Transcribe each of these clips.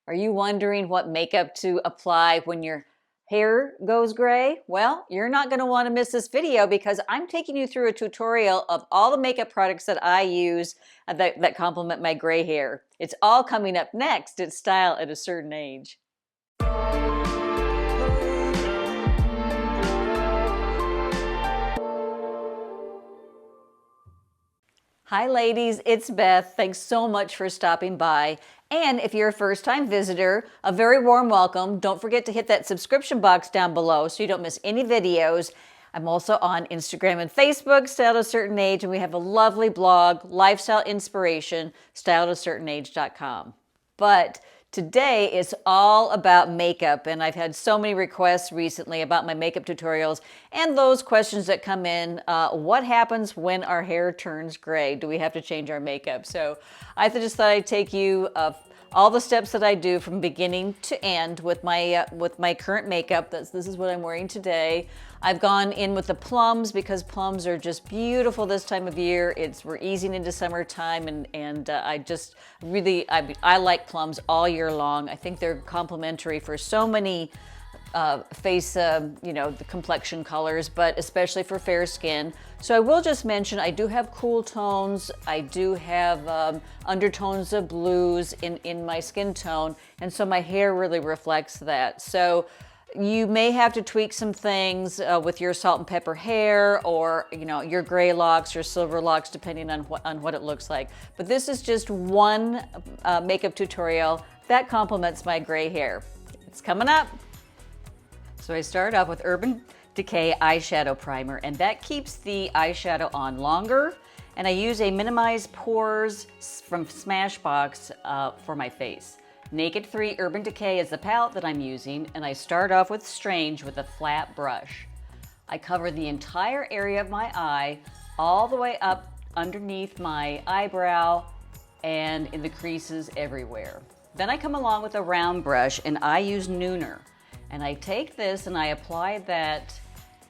Are you wondering what makeup to apply when your hair goes gray? Well, you're not going to want to miss this video because I'm taking you through a tutorial of all the makeup products that I use that complement my gray hair. It's all coming up next. It's Style at a Certain Age. Hi ladies, it's Beth. Thanks so much for stopping by. And if you're a first-time visitor, a very warm welcome. Don't forget to hit that subscription box down below so you don't miss any videos. I'm also on Instagram and Facebook, Style at a Certain Age, and we have a lovely blog, Lifestyle Inspiration, styleatacertainage.com. But today is all about makeup, and I've had so many requests recently about my makeup tutorials and those questions that come in. What happens when our hair turns gray? Do we have to change our makeup? So I just thought I'd take you all the steps that I do from beginning to end with my current makeup. This is what I'm wearing today. I've gone in with the plums because plums are just beautiful this time of year. We're easing into summertime, and I just really I like plums all year long. I think they're complementary for so many face, the complexion colors, but especially for fair skin. So I will just mention I do have cool tones. I do have undertones of blues in my skin tone, and so my hair really reflects that. So you may have to tweak some things with your salt and pepper hair, or your gray locks or silver locks, depending on what it looks like. But this is just one makeup tutorial that complements my gray hair. It's coming up. So I start off with Urban Decay Eyeshadow Primer, and that keeps the eyeshadow on longer. And I use a Minimize Pores from Smashbox for my face. Naked 3 Urban Decay is the palette that I'm using, and I start off with Strange with a flat brush. I cover the entire area of my eye, all the way up underneath my eyebrow and in the creases everywhere. Then I come along with a round brush, and I use Nooner. And I take this and I apply that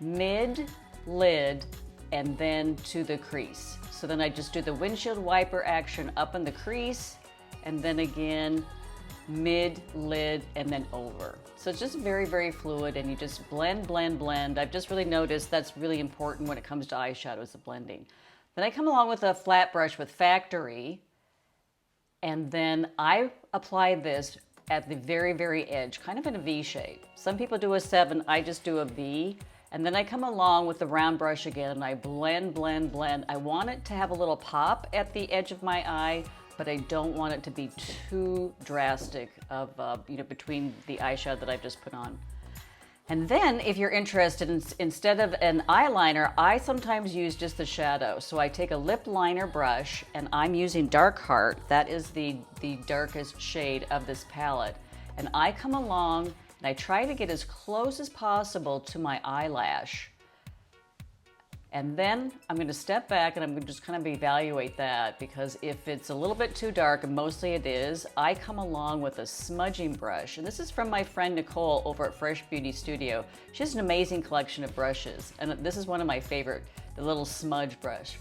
mid-lid and then to the crease. So then I just do the windshield wiper action up in the crease, and then again mid-lid and then over. So it's just very, very fluid, and you just blend, blend, blend. I've just really noticed that's really important when it comes to eyeshadows, the blending. Then I come along with a flat brush with Factory, and then I apply this at the very, very edge, kind of in a V shape. Some people do a 7, I just do a V. And then I come along with the round brush again, and I blend, blend, blend. I want it to have a little pop at the edge of my eye, but I don't want it to be too drastic between the eyeshadow that I've just put on. And then if you're interested, instead of an eyeliner, I sometimes use just the shadow. So I take a lip liner brush, and I'm using Dark Heart. That is the darkest shade of this palette. And I come along and I try to get as close as possible to my eyelash. And then I'm going to step back, and I'm going to just kind of evaluate that, because if it's a little bit too dark, and mostly it is, I come along with a smudging brush. And this is from my friend Nicole over at Fresh Beauty Studio. She has an amazing collection of brushes, and this is one of my favorite, the little smudge brush.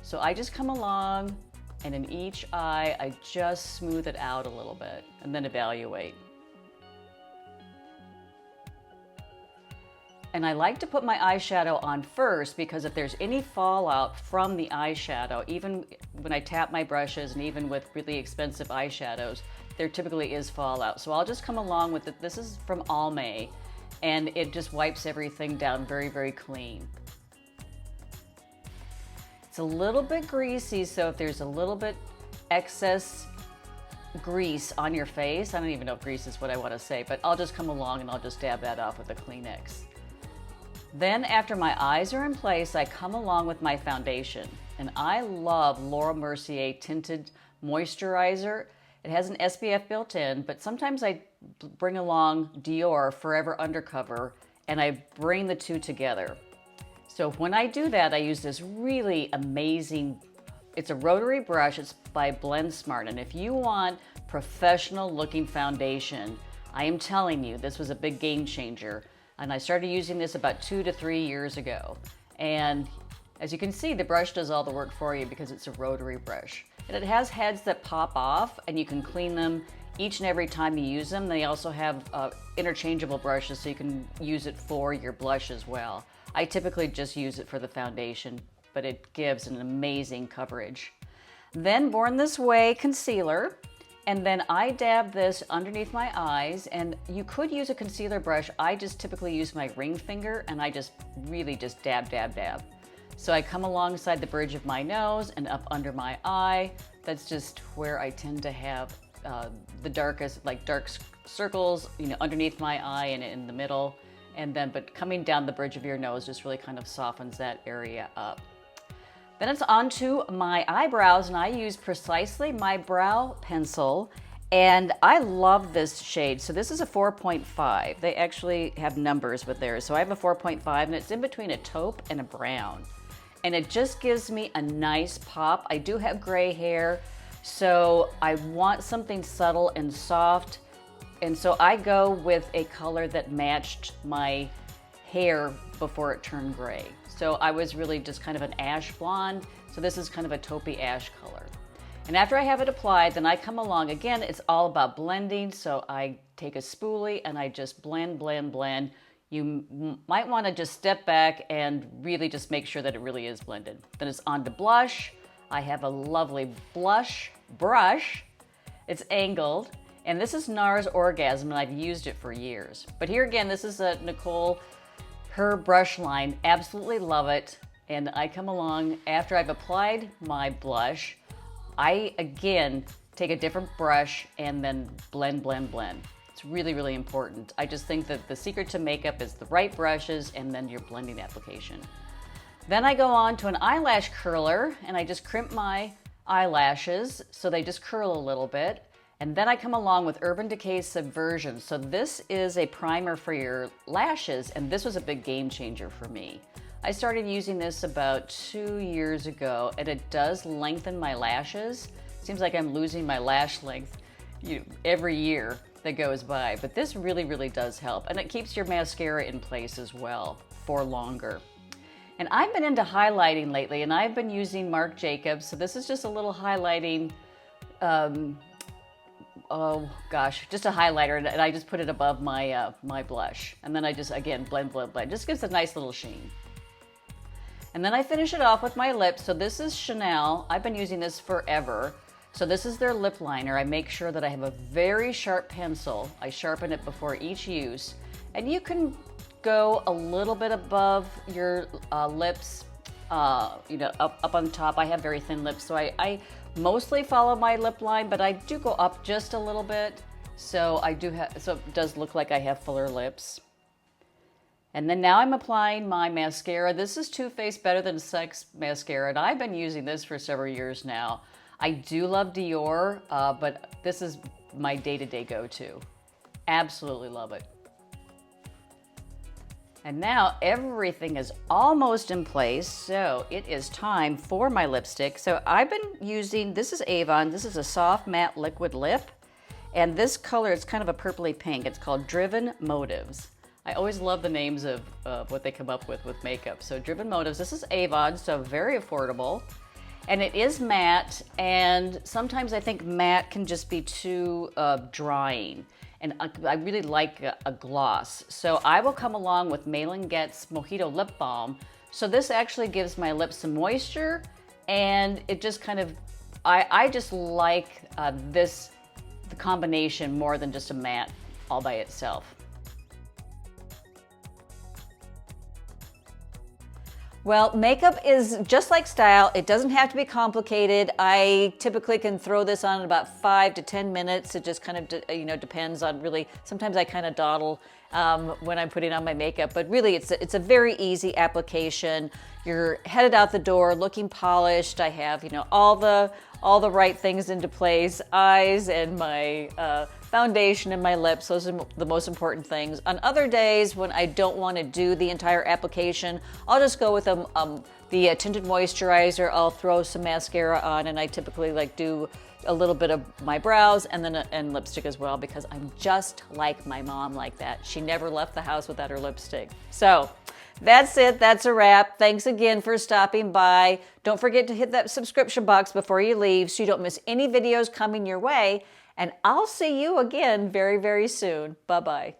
So I just come along, and in each eye, I just smooth it out a little bit, and then evaluate. And I like to put my eyeshadow on first, because if there's any fallout from the eyeshadow, even when I tap my brushes and even with really expensive eyeshadows, there typically is fallout. So I'll just come along with it. This is from Almay, and it just wipes everything down very, very clean. It's a little bit greasy, so if there's a little bit excess grease on your face, I don't even know if grease is what I want to say, but I'll just come along and I'll just dab that off with a Kleenex. Then after my eyes are in place, I come along with my foundation. And I love Laura Mercier Tinted Moisturizer. It has an SPF built in, but sometimes I bring along Dior Forever Undercover, and I bring the two together. So when I do that, I use this really amazing, it's a rotary brush, it's by Blend Smart. And if you want professional looking foundation, I am telling you, this was a big game changer. And I started using this about 2 to 3 years ago. And as you can see, the brush does all the work for you because it's a rotary brush. And it has heads that pop off, and you can clean them each and every time you use them. They also have interchangeable brushes, so you can use it for your blush as well. I typically just use it for the foundation, but it gives an amazing coverage. Then Born This Way concealer, and then I dab this underneath my eyes, and you could use a concealer brush. I just typically use my ring finger, and I just really just dab, dab, dab. So I come alongside the bridge of my nose and up under my eye. That's just where I tend to have the darkest, like dark circles, you know, underneath my eye and in the middle. And then, but coming down the bridge of your nose just really kind of softens that area up. Then it's onto my eyebrows, and I use precisely my brow pencil, and I love this shade. So this is a 4.5. They actually have numbers with theirs. So I have a 4.5, and it's in between a taupe and a brown. And it just gives me a nice pop. I do have gray hair, so I want something subtle and soft. And so I go with a color that matched my hair before it turned gray. So I was really just kind of an ash blonde. So this is kind of a taupey ash color. And after I have it applied, then I come along. Again, it's all about blending. So I take a spoolie and I just blend, blend, blend. You might want to just step back and really just make sure that it really is blended. Then it's on to blush. I have a lovely blush brush. It's angled, and this is NARS Orgasm, and I've used it for years. But here again, this is a Nicole, her brush line. Absolutely love it. And I come along after I've applied my blush. I again take a different brush and then blend, blend, blend. It's really, really important. I just think that the secret to makeup is the right brushes and then your blending application. Then I go on to an eyelash curler, and I just crimp my eyelashes so they just curl a little bit. And then I come along with Urban Decay Subversion. So this is a primer for your lashes, and this was a big game changer for me. I started using this about 2 years ago, and it does lengthen my lashes. Seems like I'm losing my lash length every year that goes by, but this really, really does help. And it keeps your mascara in place as well for longer. And I've been into highlighting lately, and I've been using Marc Jacobs. So this is just a little highlighting, oh gosh, just a highlighter, and I just put it above my, my blush. And then I just, again, blend, blend, blend. Just gives a nice little sheen. And then I finish it off with my lips. So this is Chanel. I've been using this forever. So this is their lip liner. I make sure that I have a very sharp pencil. I sharpen it before each use. And you can go a little bit above your lips, you know, up on top. I have very thin lips, so I mostly follow my lip line, but I do go up just a little bit. So I do have, so it does look like I have fuller lips. And then now I'm applying my mascara. This is Too Faced Better Than Sex mascara, and I've been using this for several years now. I do love Dior, but this is my day-to-day go-to. Absolutely love it. And now everything is almost in place, so it is time for my lipstick. So I've been using, this is Avon, this is a soft matte liquid lip, and this color is kind of a purpley pink. It's called Driven Motives. I always love the names of what they come up with makeup. So Driven Motives, this is Avon, so very affordable. And it is matte, and sometimes I think matte can just be too drying. And I really like a gloss. So I will come along with Malin Getz Mojito Lip Balm. So this actually gives my lips some moisture, and it just kind of, I just like the combination more than just a matte all by itself. Well, makeup is just like style. It doesn't have to be complicated. I typically can throw this on in about 5 to 10 minutes. It just kind of, you know, depends on really, sometimes I kind of dawdle when I'm putting on my makeup, but really it's a very easy application. You're headed out the door looking polished. I have, you know, all the right things into place, eyes and my foundation and my lips. Those are the most important things. On other days when I don't want to do the entire application, I'll just go with the tinted moisturizer. I'll throw some mascara on, and I typically like do a little bit of my brows and then and lipstick as well, because I'm just like my mom like that. She never left the house without her lipstick. So that's it. That's a wrap. Thanks again for stopping by. Don't forget to hit that subscription box before you leave so you don't miss any videos coming your way. And I'll see you again very, very soon. Bye-bye.